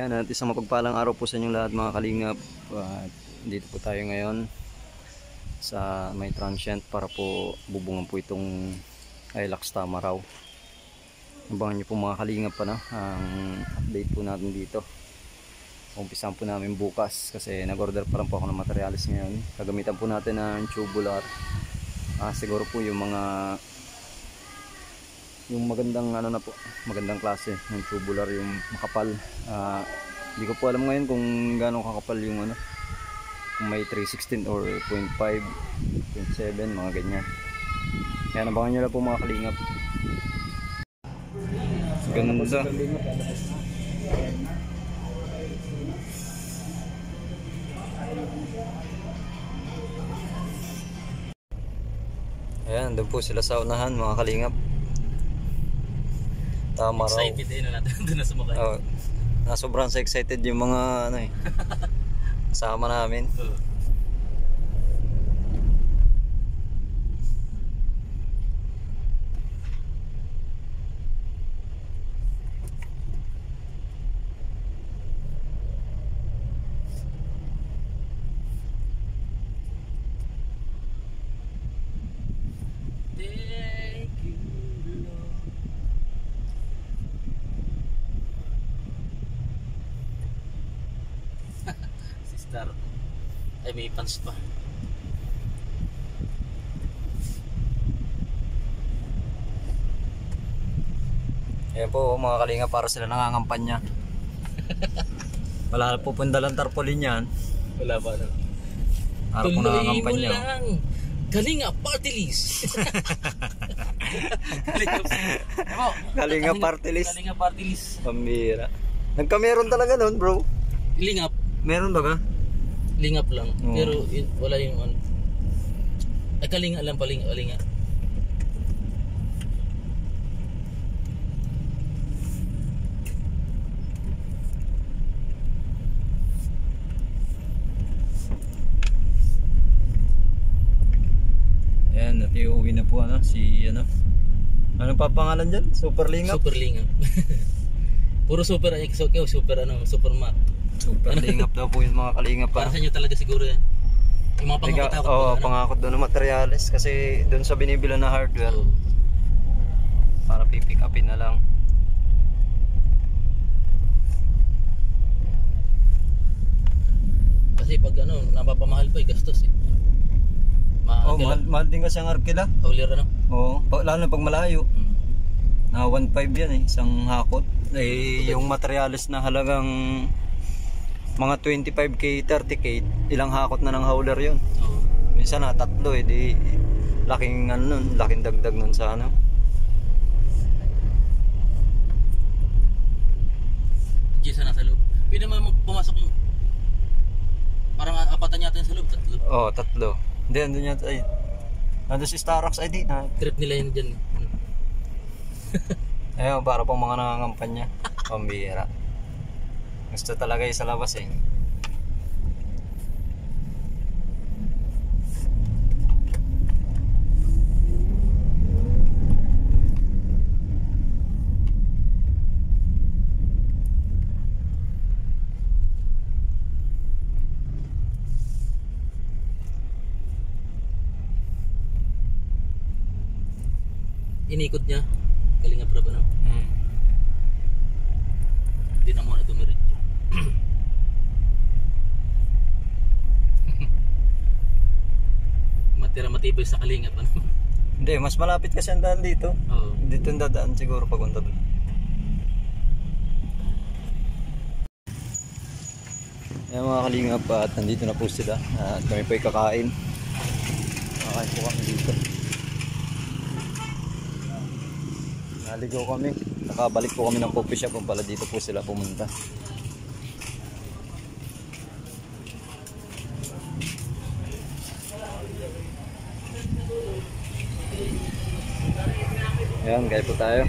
Ayan, at isang mapagpalang araw po sa inyong lahat mga kalingap. Dito po tayo ngayon sa may transient para po bubungan po itong Hilux Tamaraw. Abangan nyo po mga kalingap pa, no? Ang update po natin dito. Umpisahan po namin bukas kasi nag-order pa lang po ako ng materials ngayon. Gagamitan po natin ng tubular. Siguro po yung magandang ano na po, magandang klase ng tubular, yung makapal. Hindi ko po alam ngayon kung gaano kakapal yung ano, kung may 3/16 or 0.5, 0.7, mga ganyan. Kaya nabangan nyo lang po mga kalingap. Ganda. Ayan, doon po sila sa unahan mga kalingap. Tamaraw. Excited din na natin doon na sumakay. Sobrang excited yung mga ano eh. Kasama namin. Ay, may pants pa. Ayan po mga kalinga, para sila nangangampanya. Wala po pundalang tarpaulin yan. Wala pa na. Para po nangangampanya. Tuloy mo lang. Kalinga party list. Kalinga party list. Kalinga party list. Pambira. Nagkameron talaga nun, bro. Lingap. Meron ba ka? Lingap lang. Pero wala yung ano. Ay, kalinga lang pa, kalinga. Ayan, natiuwi na po si ano. Anong papangalan dyan? Super Lingap? Super Lingap. Puro super, super mat. Super lingap daw po yung mga kalingap pa. Para sa inyo talaga siguro yan. Yung mga pangakot. Pangakot doon ng materials kasi doon sa binibila na hardware. Para pipick upin na lang. Kasi pag napapamahal pa gastos eh. Mahal din kasi ang arkila. Haulir lalo na pag malayo. Na 1.5 yan eh, isang hakot. Yung materials na halagang mga 25k, 30k, ilang hakot na ng hauler yun. Minsan na tatlo di laking laking dagdag nun sa ano. Gisa na sa loob. Pwede naman pumasok yung parang apatan yata sa loob, tatlo. Tatlo. Hindi, andun yata ay. Nandun si Starox ID na. Trip nila yun dyan. Ayun, para pong mga nangangampanya. Pambira. Gusto talaga yung sa labas eh. Inikot niya. Kalinga pra ba na? Hindi na muna dumirit. Matibay sa kalinga pa. Hindi, mas malapit kasi ang daan dito. Dito ang dadaan siguro pagunta doon. Ayan mga kalingap, at nandito na po sila. At kami po ay kakain. Kakain po kami dito. Naligaw kami. Nakabalik po kami ng coffee shop kung pala dito po sila pumunta. Ayan, kaya po tayo.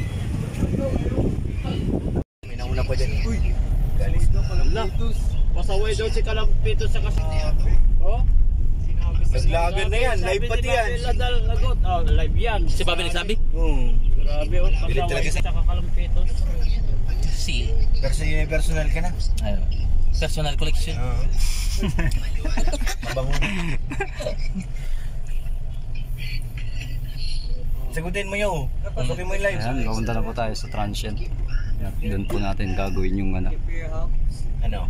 May nauna pa dyan. Uy! Galis na Kalampitos. Pasaway daw si Kalampitos sa kasama. Naglagan na yan, live pati yan. Live yan. Si Bobby nagsabi? Grabe, pasaway sa Kalampitos. Si Personal ka na. Ayun. Personal collection. Oo. Mabango. Sagutin mo yun. Pasukin mo yung live. Ayan, papunta na po tayo sa transient. Ayan, doon po natin gagawin yung ano. Ano?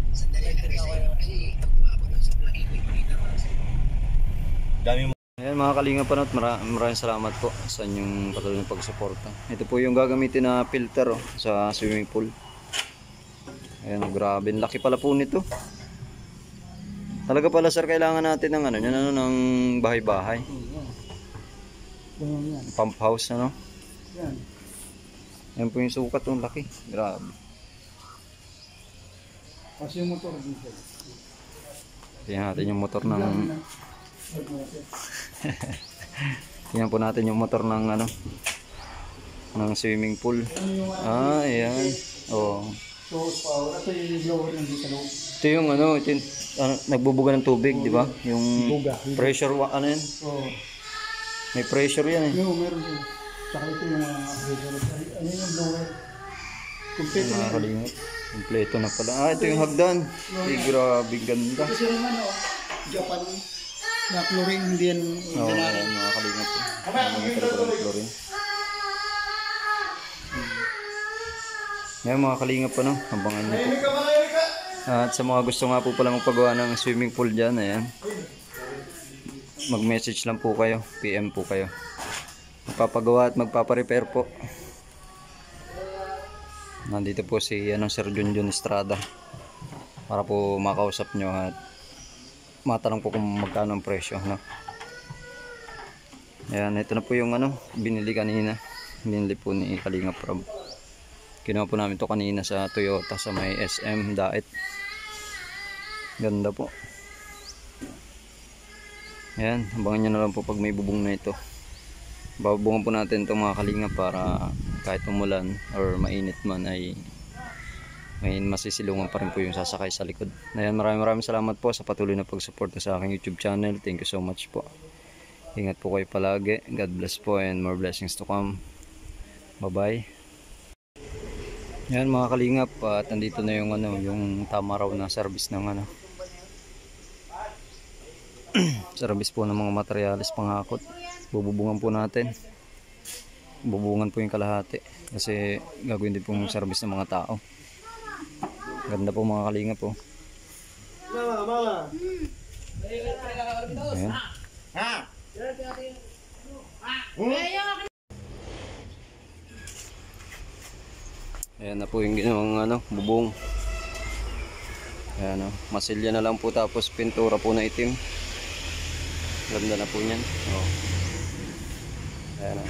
Dami mo. Ayan mga Kalinga Panot, maraming salamat po sa inyong patuloy na pagsuporta. Ito po yung gagamitin na filter sa swimming pool. Ayan, grabe, laki pala po nito. Talaga pala sir, kailangan natin ng ano, yan, ano, ng bahay-bahay. Pump house, ano? Yan po yung sukat, yung laki. Grabe. Kasi yung motor dito. Tingnan natin yung motor ng... Tingnan po natin yung motor ng ano, ng swimming pool. Ah, ayan. Oh. So, power. Ito yung blower ng dito sa loob. Ito yung ano, ito yung, nagbubuga ng tubig, di ba? Yung Buga. pressure, ano yan? Oo. May pressure yan eh. Meron din. Tsaka ito yung mga pressure. Ano yung blower? Kompleto na. Nakakalimot. Kompleto na pala. Ah, ito yung hagdan. Ay, grabe ganda. Ito sila naman, Japan. Na chlorine, hindi yan. Oo, ayan, nakakalimot. Nakakalimot ko ng chlorine. Ngayon mga kalingap pa, no? Abangan niyo po. At sa mga gusto nga po pala magpagawa ng swimming pool dyan, ayan. Mag-message lang po kayo. PM po kayo. Magpapagawa at magpaparepair po. Nandito po si Sir Junjun Estrada. Para po makausap nyo at matanong po kung magkano ang presyo, no? Ayan, ito na po yung ano, binili kanina. Binili po ni Kalingap Rob. Kinuha po namin to kanina sa Toyota sa may SM Daet. Ganda po. Ayan, abangan nyo na lang po pag may bubong na ito. Babubungan po natin itong mga Kalingap para kahit umulan or mainit man ay may masisilungan pa rin po yung sasakay sa likod. Ayan, maraming salamat po sa patuloy na pagsuporta sa aking YouTube channel. Thank you so much po. Ingat po kayo palagi. God bless po and more blessings to come. Bye bye. Yan mga Kalingap, at nandito na yung ano, yung tama raw na service ng ano. Service po ng mga materyales panghakot. Bububungan po natin. Bubungan po yung kalahati kasi gagawin din po yung service ng mga tao. Ganda po mga Kalingap po. Mama. Ayan. Ha? Ayan na po yung ginawang ano, bubong. Ayan o, masilya na lang po tapos pintura po na itim. Ganda na po niyan. Oh. Ayan o.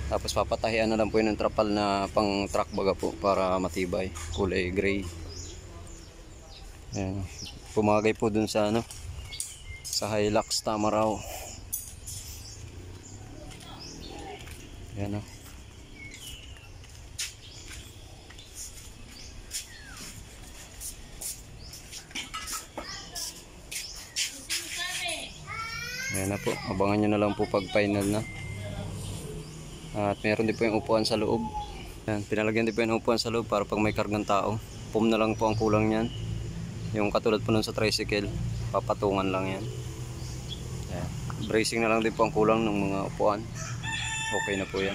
Tapos papatahian na lang po yun ng trapal na pang truck baga po para matibay. Kulay gray. Ayan o. Pumagay po dun sa ano, sa Hilux Tamaraw. Ayan o. Ayan na po, abangan nyo na lang po pag final na. At meron din po yung upuan sa loob. Ayan, pinalagyan din po yung upuan sa loob para pag may kargang tao. Foam na lang po ang kulang yan. Yung katulad po nun sa tricycle, papatungan lang yan. Ayan. Bracing na lang din po ang kulang ng mga upuan. Okay na po yan.